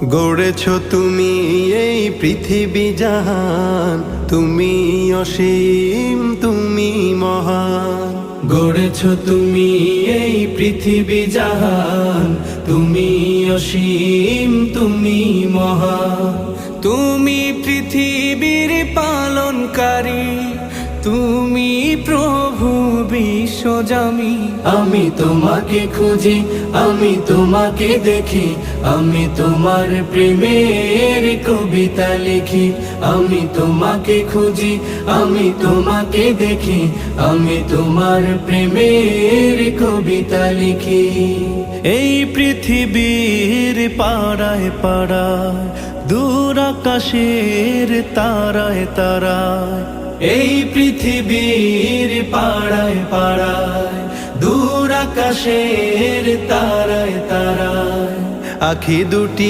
গড়েছ তুমি এই পৃথিবী জাহান, তুমি অসীম তুমি মহান। গড়েছ তুমি এই পৃথিবী জাহান, তুমি অসীম তুমি মহান। তুমি পৃথিবীর পালনকারী, তুমি প্রভু বিশ্বজামি। আমি তোমাকে খুঁজি, আমি তোমাকে দেখি, আমি তোমার প্রেমের কবিতা লিখি। আমি তোমাকে খুঁজি, আমি তোমাকে দেখি, আমি তোমার প্রেমের কবিতা লিখি। এই পৃথিবীর পাড়ায় পাড়ায়, দূর আকাশের তারায় তারায়, এই পৃথিবীর পাড়ায় পাড়ায়, দূর আকাশের তারায় তারায়, আখি দুটি